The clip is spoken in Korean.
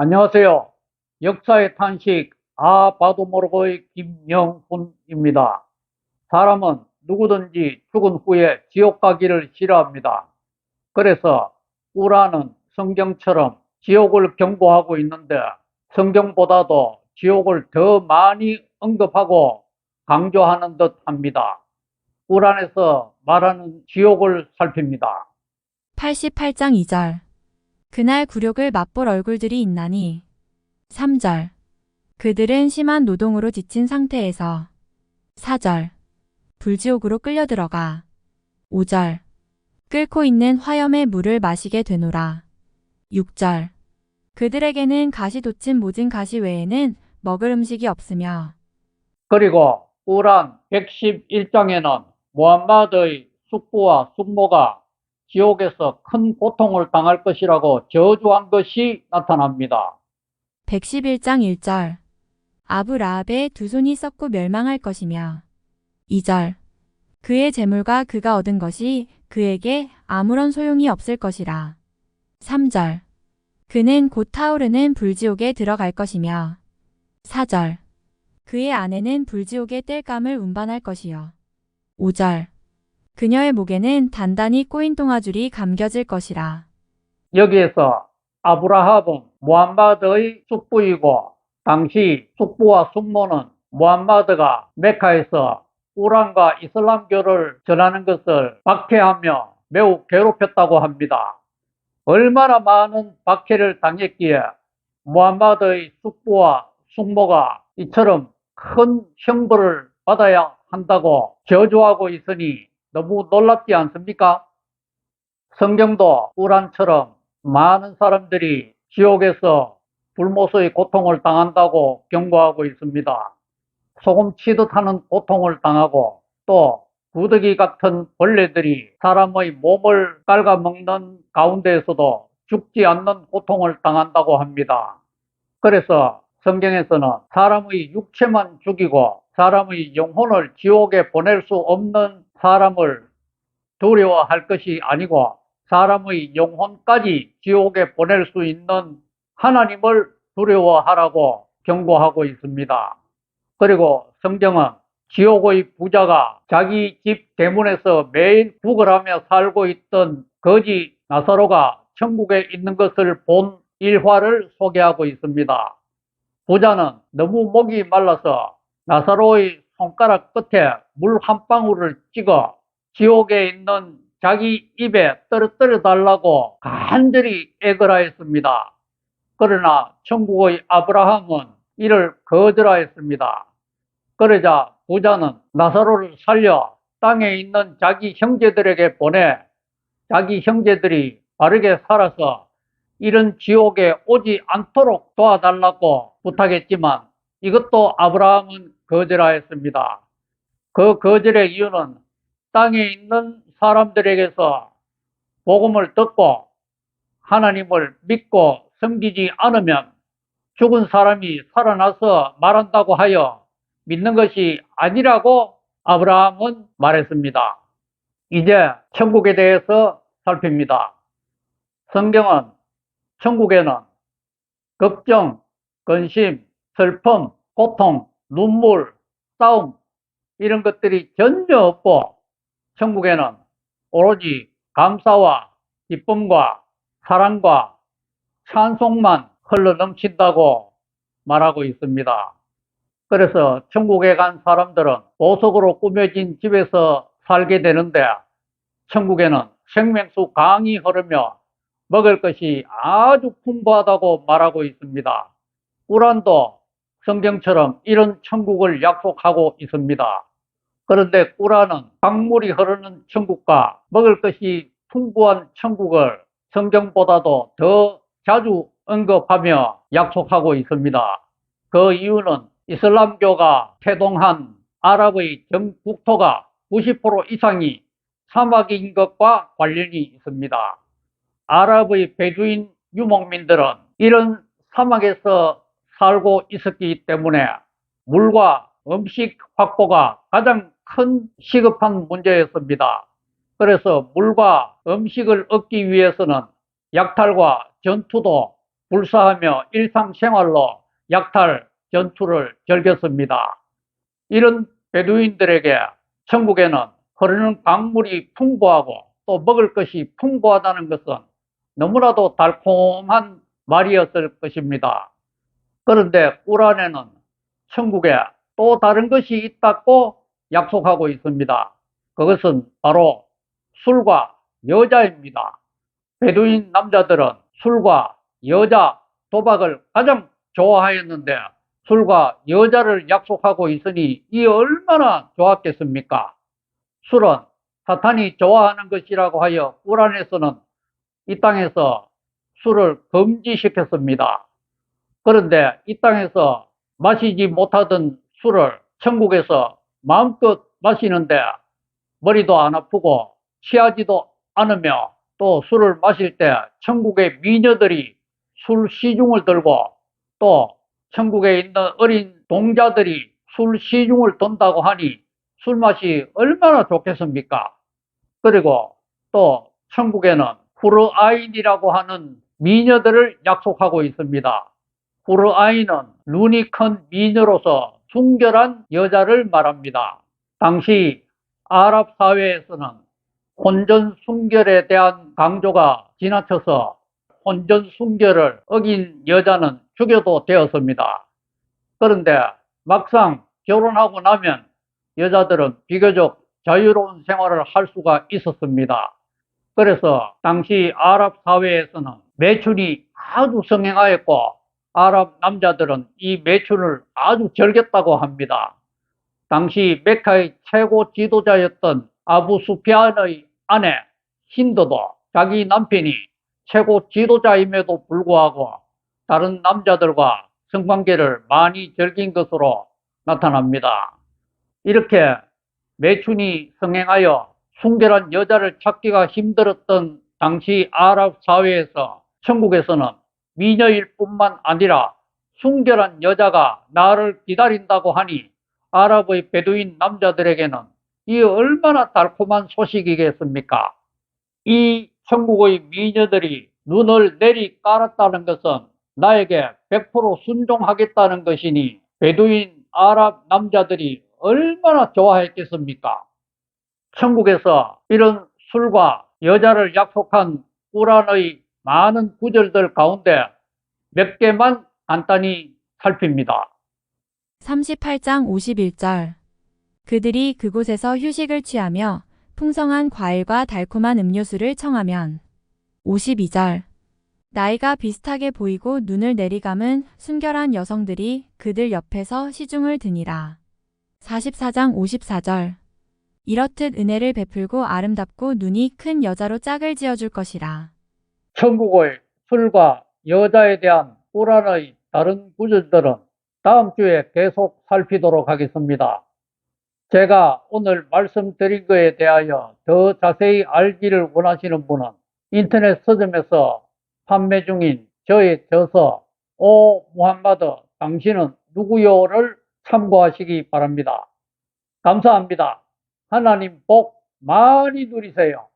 안녕하세요. 역사의 탄식, 봐도 모르고의 김영훈입니다. 사람은 누구든지 죽은 후에 지옥 가기를 싫어합니다. 그래서 꾸란은 성경처럼 지옥을 경고하고 있는데 성경보다도 지옥을 더 많이 언급하고 강조하는 듯 합니다. 꾸란에서 말하는 지옥을 살핍니다. 88장 2절. 그날 굴욕을 맛볼 얼굴들이 있나니. 3절. 그들은 심한 노동으로 지친 상태에서. 4절. 불지옥으로 끌려 들어가. 5절. 끓고 있는 화염의 물을 마시게 되노라. 6절. 그들에게는 가시 돋친 모진 가시 외에는 먹을 음식이 없으며. 그리고 꾸란 111장에는 무함마드의 숙부와 숙모가 지옥에서 큰 고통을 당할 것이라고 저주한 것이 나타납니다. 111장 1절. 아브라합의 두 손이 썩고 멸망할 것이며. 2절. 그의 재물과 그가 얻은 것이 그에게 아무런 소용이 없을 것이라. 3절. 그는 곧 타오르는 불지옥에 들어갈 것이며. 4절. 그의 아내는 불지옥의 땔감을 운반할 것이요. 5절. 그녀의 목에는 단단히 꼬인 동아줄이 감겨질 것이라. 여기에서 아브라함은 무함마드의 숙부이고 당시 숙부와 숙모는 무함마드가 메카에서 꾸란과 이슬람교를 전하는 것을 박해하며 매우 괴롭혔다고 합니다. 얼마나 많은 박해를 당했기에 무함마드의 숙부와 숙모가 이처럼 큰 형벌을 받아야 한다고 저주하고 있으니 너무 놀랍지 않습니까? 성경도 꾸란처럼 많은 사람들이 지옥에서 불모스의 고통을 당한다고 경고하고 있습니다. 소금 치듯 하는 고통을 당하고 또 구더기 같은 벌레들이 사람의 몸을 갉아먹는 가운데에서도 죽지 않는 고통을 당한다고 합니다. 그래서 성경에서는 사람의 육체만 죽이고 사람의 영혼을 지옥에 보낼 수 없는 사람을 두려워할 것이 아니고 사람의 영혼까지 지옥에 보낼 수 있는 하나님을 두려워하라고 경고하고 있습니다. 그리고 성경은 지옥의 부자가 자기 집 대문에서 매일 구걸하며 살고 있던 거지 나사로가 천국에 있는 것을 본 일화를 소개하고 있습니다. 부자는 너무 목이 말라서 나사로의 손가락 끝에 물 한 방울을 찍어 지옥에 있는 자기 입에 떨어뜨려 달라고 간절히 애걸하였습니다. 그러나 천국의 아브라함은 이를 거절하였습니다. 그러자 부자는 나사로를 살려 땅에 있는 자기 형제들에게 보내 자기 형제들이 바르게 살아서 이런 지옥에 오지 않도록 도와달라고 부탁했지만 이것도 아브라함은 거절하였습니다. 그 거절의 이유는 땅에 있는 사람들에게서 복음을 듣고 하나님을 믿고 섬기지 않으면 죽은 사람이 살아나서 말한다고 하여 믿는 것이 아니라고 아브라함은 말했습니다. 이제 천국에 대해서 살핍니다. 성경은 천국에는 걱정, 근심, 슬픔, 고통, 눈물, 싸움 이런 것들이 전혀 없고 천국에는 오로지 감사와 기쁨과 사랑과 찬송만 흘러넘친다고 말하고 있습니다. 그래서 천국에 간 사람들은 보석으로 꾸며진 집에서 살게 되는데 천국에는 생명수 강이 흐르며 먹을 것이 아주 풍부하다고 말하고 있습니다. 꾸란도 성경처럼 이런 천국을 약속하고 있습니다. 그런데 꾸란은 강물이 흐르는 천국과 먹을 것이 풍부한 천국을 성경보다도 더 자주 언급하며 약속하고 있습니다. 그 이유는 이슬람교가 태동한 아랍의 전 국토가 90% 이상이 사막인 것과 관련이 있습니다. 아랍의 베두인 유목민들은 이런 사막에서 살고 있었기 때문에 물과 음식 확보가 가장 큰 시급한 문제였습니다. 그래서 물과 음식을 얻기 위해서는 약탈과 전투도 불사하며 일상생활로 약탈 전투를 즐겼습니다. 이런 베두인들에게 천국에는 흐르는 강물이 풍부하고 또 먹을 것이 풍부하다는 것은 너무나도 달콤한 말이었을 것입니다. 그런데 꾸란에는 천국에 또 다른 것이 있다고 약속하고 있습니다. 그것은 바로 술과 여자입니다. 베두인 남자들은 술과 여자, 도박을 가장 좋아하였는데 술과 여자를 약속하고 있으니 이 얼마나 좋았겠습니까? 술은 사탄이 좋아하는 것이라고 하여 꾸란에서는 이 땅에서 술을 금지시켰습니다. 그런데 이 땅에서 마시지 못하던 술을 천국에서 마음껏 마시는데 머리도 안 아프고 취하지도 않으며 또 술을 마실 때 천국의 미녀들이 술 시중을 들고 또 천국에 있는 어린 동자들이 술 시중을 든다고 하니 술맛이 얼마나 좋겠습니까? 그리고 또 천국에는 후르아인이라고 하는 미녀들을 약속하고 있습니다. 후르아인은 눈이 큰 미녀로서 순결한 여자를 말합니다. 당시 아랍 사회에서는 혼전 순결에 대한 강조가 지나쳐서 혼전 순결을 어긴 여자는 죽여도 되었습니다. 그런데 막상 결혼하고 나면 여자들은 비교적 자유로운 생활을 할 수가 있었습니다. 그래서 당시 아랍 사회에서는 매춘이 아주 성행하였고 아랍 남자들은 이 매춘을 아주 즐겼다고 합니다. 당시 메카의 최고 지도자였던 아부 수피안의 아내 힌드도 자기 남편이 최고 지도자임에도 불구하고 다른 남자들과 성관계를 많이 즐긴 것으로 나타납니다. 이렇게 매춘이 성행하여 순결한 여자를 찾기가 힘들었던 당시 아랍 사회에서 천국에서는 미녀일 뿐만 아니라 순결한 여자가 나를 기다린다고 하니 아랍의 베두인 남자들에게는 이 얼마나 달콤한 소식이겠습니까? 이 천국의 미녀들이 눈을 내리 깔았다는 것은 나에게 100% 순종하겠다는 것이니 베두인 아랍 남자들이 얼마나 좋아했겠습니까? 천국에서 이런 술과 여자를 약속한 꾸란의 많은 구절들 가운데 몇 개만 간단히 살핍니다. 38장 51절. 그들이 그곳에서 휴식을 취하며 풍성한 과일과 달콤한 음료수를 청하면. 52절. 나이가 비슷하게 보이고 눈을 내리감은 순결한 여성들이 그들 옆에서 시중을 드니라. 44장 54절. 이렇듯 은혜를 베풀고 아름답고 눈이 큰 여자로 짝을 지어줄 것이라. 천국의 술과 여자에 대한 꾸란의 다른 구절들은 다음 주에 계속 살피도록 하겠습니다. 제가 오늘 말씀드린 것에 대하여 더 자세히 알기를 원하시는 분은 인터넷 서점에서 판매 중인 저의 저서 오 무함마드 당신은 누구요를 참고하시기 바랍니다. 감사합니다. 하나님 복 많이 누리세요.